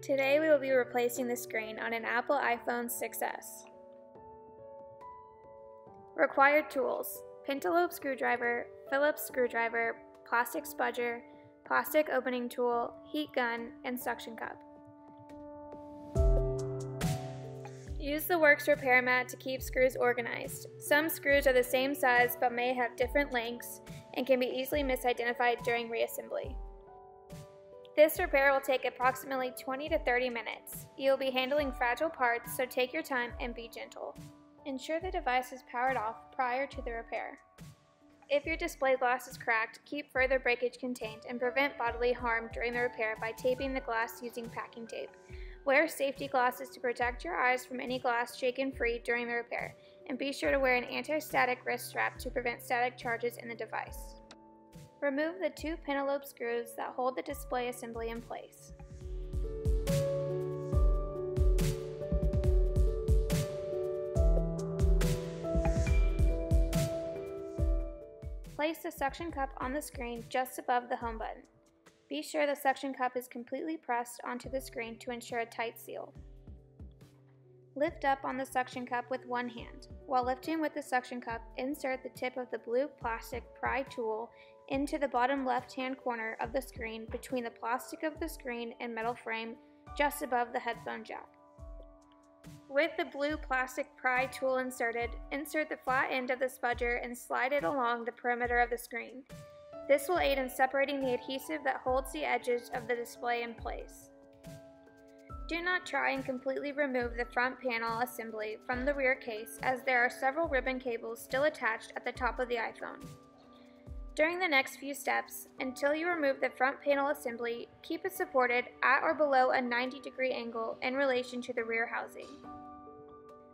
Today we will be replacing the screen on an Apple iPhone 6s. Required tools: pentalobe screwdriver, Phillips screwdriver, plastic spudger, plastic opening tool, heat gun, and suction cup. Use the works repair mat to keep screws organized. Some screws are the same size but may have different lengths and can be easily misidentified during reassembly. This repair will take approximately 20 to 30 minutes. You will be handling fragile parts, so take your time and be gentle. Ensure the device is powered off prior to the repair. If your display glass is cracked, keep further breakage contained and prevent bodily harm during the repair by taping the glass using packing tape. Wear safety glasses to protect your eyes from any glass shaken free during the repair, and be sure to wear an anti-static wrist strap to prevent static charges in the device. Remove the two pentalobe screws that hold the display assembly in place. Place the suction cup on the screen just above the home button. Be sure the suction cup is completely pressed onto the screen to ensure a tight seal. Lift up on the suction cup with one hand. While lifting with the suction cup, insert the tip of the blue plastic pry tool into the bottom left-hand corner of the screen between the plastic of the screen and metal frame just above the headphone jack. With the blue plastic pry tool inserted, insert the flat end of the spudger and slide it along the perimeter of the screen. This will aid in separating the adhesive that holds the edges of the display in place. Do not try and completely remove the front panel assembly from the rear case, as there are several ribbon cables still attached at the top of the iPhone. During the next few steps, until you remove the front panel assembly, keep it supported at or below a 90-degree angle in relation to the rear housing.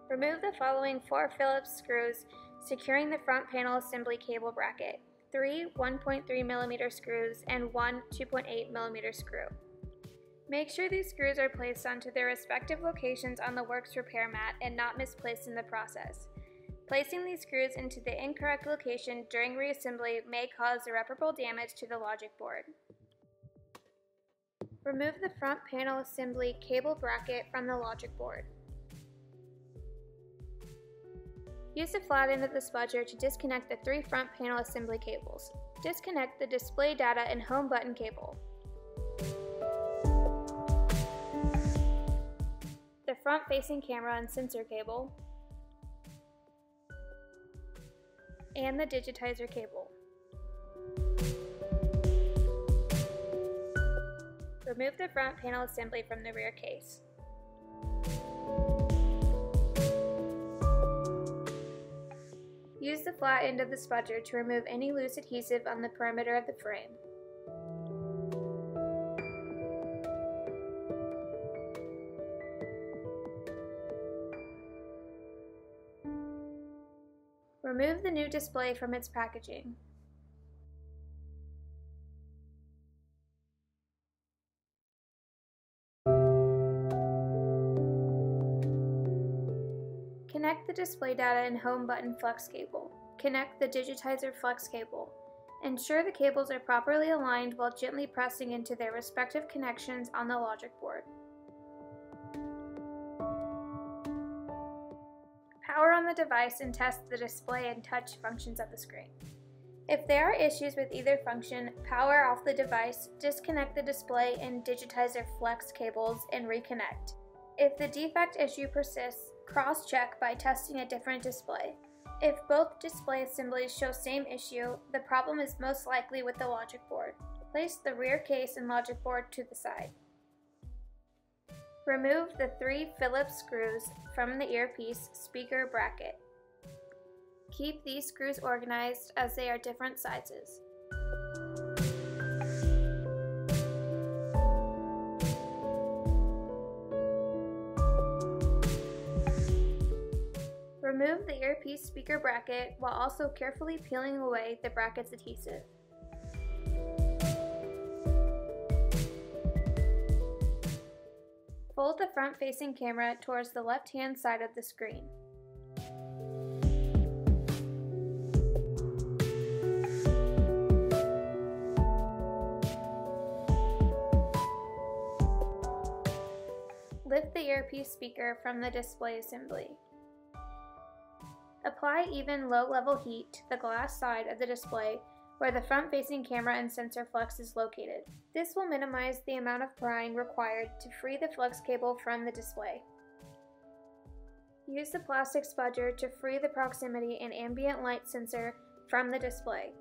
Remove the following 4 Phillips screws securing the front panel assembly cable bracket: 3 1.3mm screws and 1 2.8mm screw. Make sure these screws are placed onto their respective locations on the works repair mat and not misplaced in the process. Placing these screws into the incorrect location during reassembly may cause irreparable damage to the logic board. Remove the front panel assembly cable bracket from the logic board. Use the flat end of the spudger to disconnect the 3 front panel assembly cables. Disconnect the display data and home button cable. The front-facing camera and sensor cable, and the digitizer cable. Remove the front panel assembly from the rear case. Use the flat end of the spudger to remove any loose adhesive on the perimeter of the frame. Remove the new display from its packaging. Connect the display data and home button flex cable. Connect the digitizer flex cable. Ensure the cables are properly aligned while gently pressing into their respective connections on the logic board. Power on the device and test the display and touch functions of the screen. If there are issues with either function, power off the device, disconnect the display and digitizer flex cables, and reconnect. If the defect issue persists, cross-check by testing a different display. If both display assemblies show same issue, the problem is most likely with the logic board. Place the rear case and logic board to the side. Remove the 3 Phillips screws from the earpiece speaker bracket. Keep these screws organized as they are different sizes. Remove the earpiece speaker bracket while also carefully peeling away the bracket's adhesive. Fold the front-facing camera towards the left-hand side of the screen. Lift the earpiece speaker from the display assembly. Apply even low-level heat to the glass side of the display where the front-facing camera and sensor flex is located. This will minimize the amount of prying required to free the flex cable from the display. Use the plastic spudger to free the proximity and ambient light sensor from the display.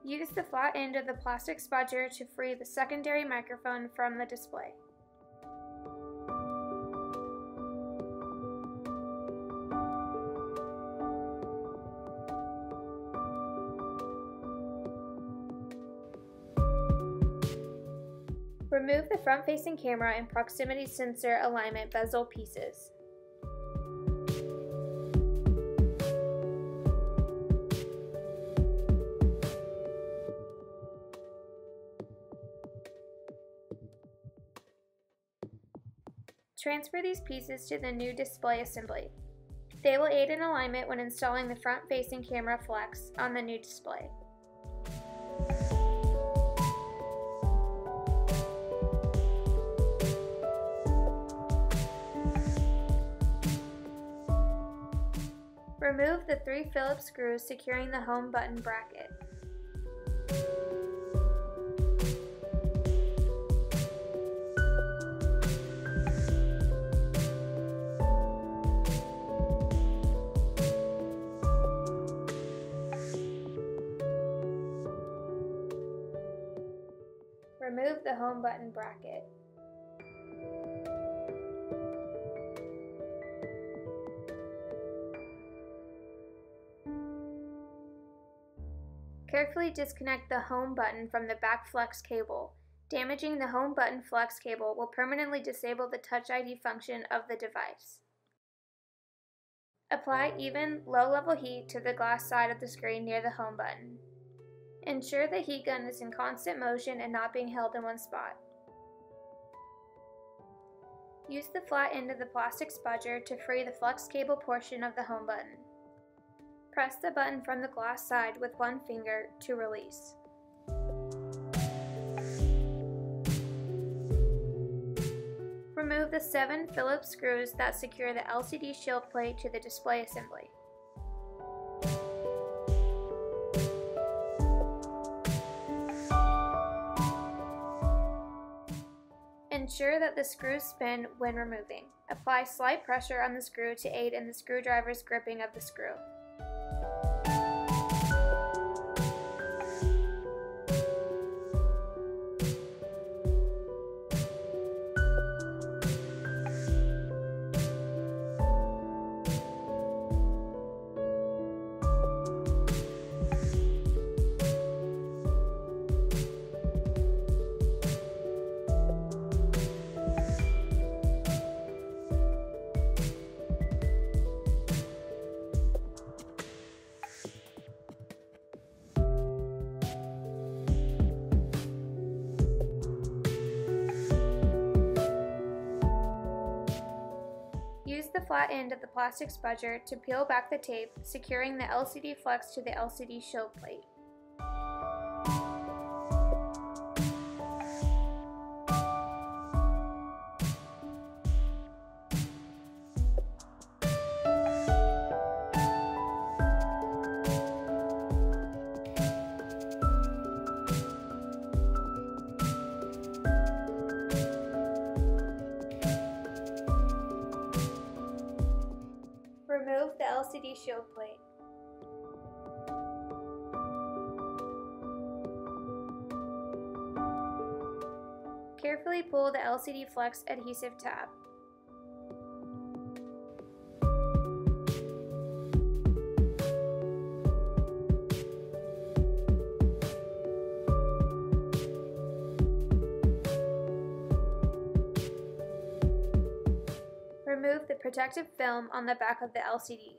Use the flat end of the plastic spudger to free the secondary microphone from the display. Remove the front-facing camera and proximity sensor alignment bezel pieces. Transfer these pieces to the new display assembly. They will aid in alignment when installing the front-facing camera flex on the new display. Remove the 3 Phillips screws securing the home button bracket. Remove the home button bracket. Carefully disconnect the home button from the back flex cable. Damaging the home button flex cable will permanently disable the Touch ID function of the device. Apply even low-level heat to the glass side of the screen near the home button. Ensure the heat gun is in constant motion and not being held in one spot. Use the flat end of the plastic spudger to free the flex cable portion of the home button. Press the button from the glass side with one finger to release. Remove the 7 Phillips screws that secure the LCD shield plate to the display assembly. Ensure that the screws spin when removing. Apply slight pressure on the screw to aid in the screwdriver's gripping of the screw. Use the flat end of the plastic spudger to peel back the tape, securing the LCD flex to the LCD shield plate. Remove the LCD shield plate. Carefully pull the LCD flex adhesive tab. Remove the protective film on the back of the LCD.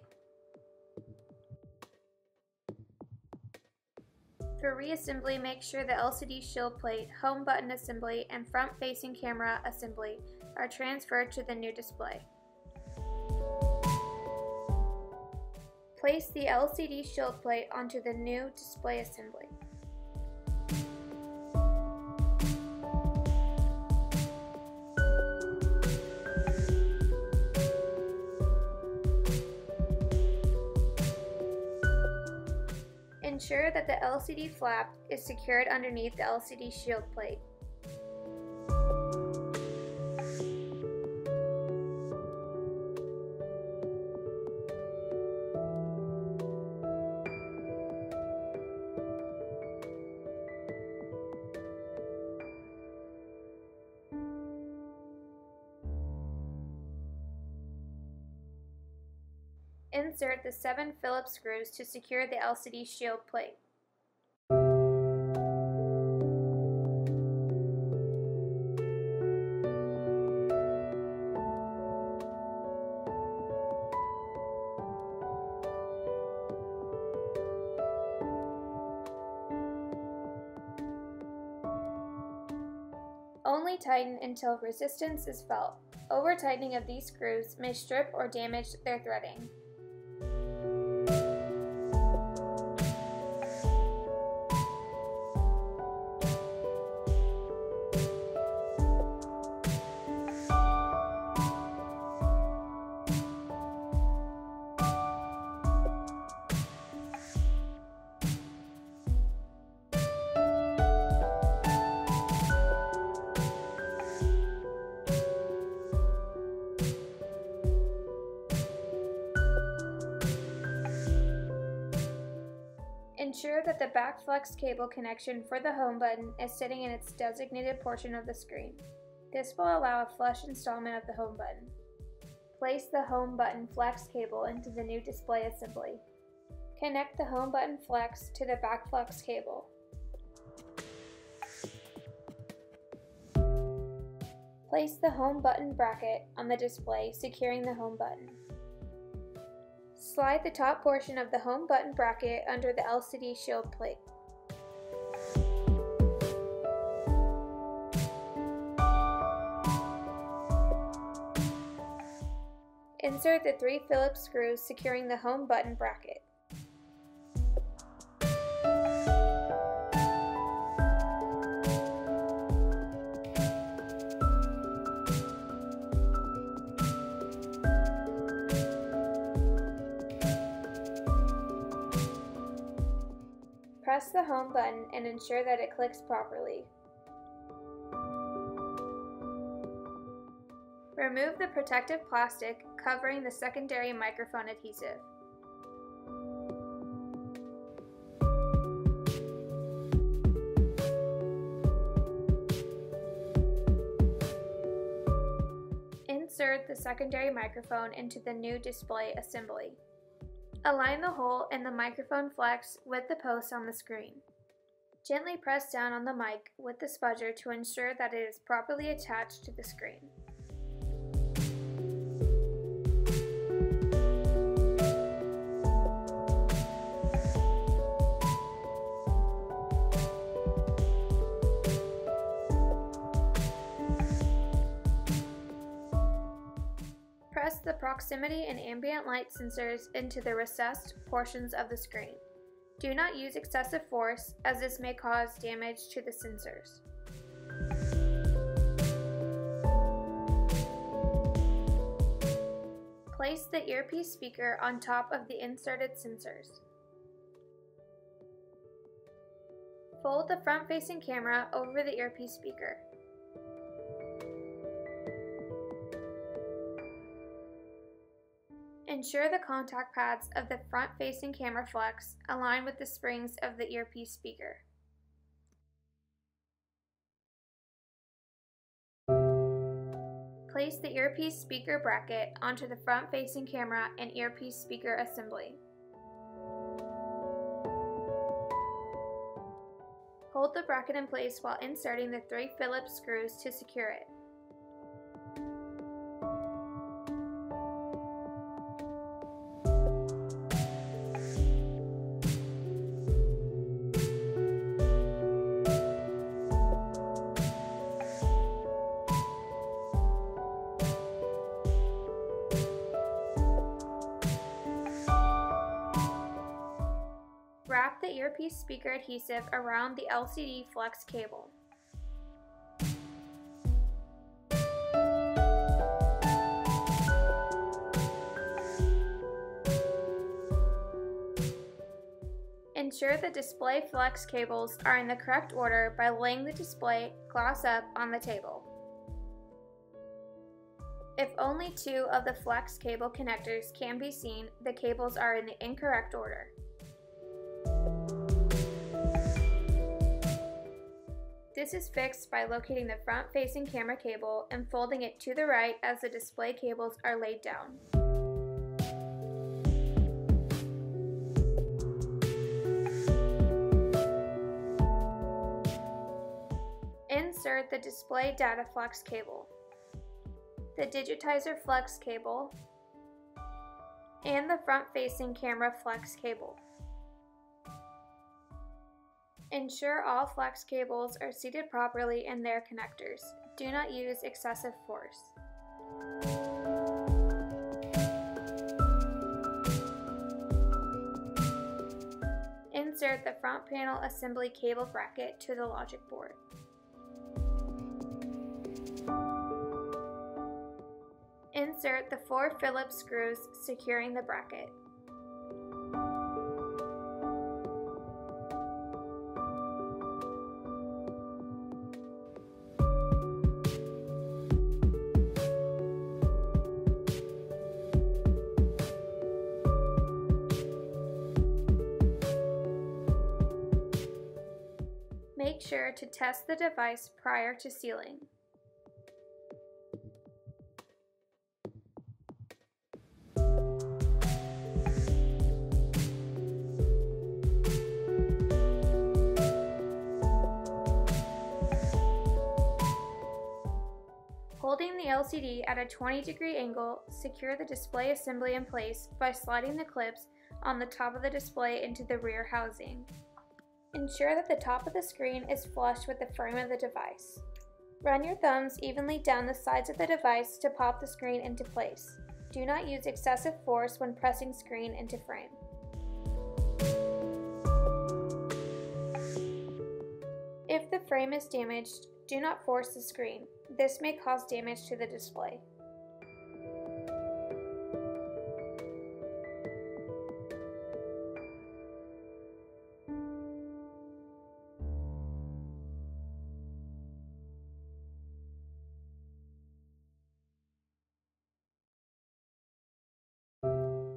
For reassembly, make sure the LCD shield plate, home button assembly, and front-facing camera assembly are transferred to the new display. Place the LCD shield plate onto the new display assembly. Ensure that the LCD flap is secured underneath the LCD shield plate. Insert the 7 Phillips screws to secure the LCD shield plate. Only tighten until resistance is felt. Over-tightening of these screws may strip or damage their threading. Ensure that the back flex cable connection for the home button is sitting in its designated portion of the screen. This will allow a flush installment of the home button. Place the home button flex cable into the new display assembly. Connect the home button flex to the back flex cable. Place the home button bracket on the display, securing the home button. Slide the top portion of the home button bracket under the LCD shield plate. Insert the 3 Phillips screws securing the home button bracket. Press the home button and ensure that it clicks properly. Remove the protective plastic covering the secondary microphone adhesive. Insert the secondary microphone into the new display assembly. Align the hole in the microphone flex with the post on the screen. Gently press down on the mic with the spudger to ensure that it is properly attached to the screen. Press the proximity and ambient light sensors into the recessed portions of the screen. Do not use excessive force, as this may cause damage to the sensors. Place the earpiece speaker on top of the inserted sensors. Fold the front-facing camera over the earpiece speaker. Ensure the contact pads of the front-facing camera flex align with the springs of the earpiece speaker. Place the earpiece speaker bracket onto the front-facing camera and earpiece speaker assembly. Hold the bracket in place while inserting the 3 Phillips screws to secure it. Wrap the earpiece speaker adhesive around the LCD flex cable. Ensure the display flex cables are in the correct order by laying the display glass up on the table. If only 2 of the flex cable connectors can be seen, the cables are in the incorrect order. This is fixed by locating the front-facing camera cable and folding it to the right as the display cables are laid down. Insert the display dataflex cable, the digitizer flex cable, and the front-facing camera flex cable. Ensure all flex cables are seated properly in their connectors. Do not use excessive force. Insert the front panel assembly cable bracket to the logic board. Insert the 4 Phillips screws securing the bracket. Make sure to test the device prior to sealing. Holding the LCD at a 20-degree angle, secure the display assembly in place by sliding the clips on the top of the display into the rear housing. Ensure that the top of the screen is flush with the frame of the device. Run your thumbs evenly down the sides of the device to pop the screen into place. Do not use excessive force when pressing screen into frame. If the frame is damaged, do not force the screen. This may cause damage to the display.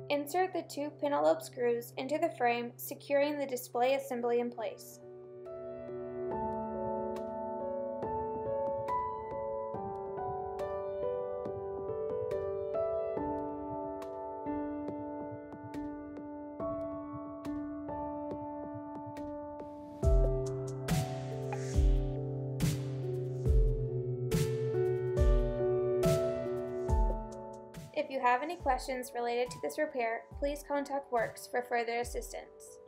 Insert the 2 pentalobe screws into the frame, securing the display assembly in place. If you have any questions related to this repair, please contact Works for further assistance.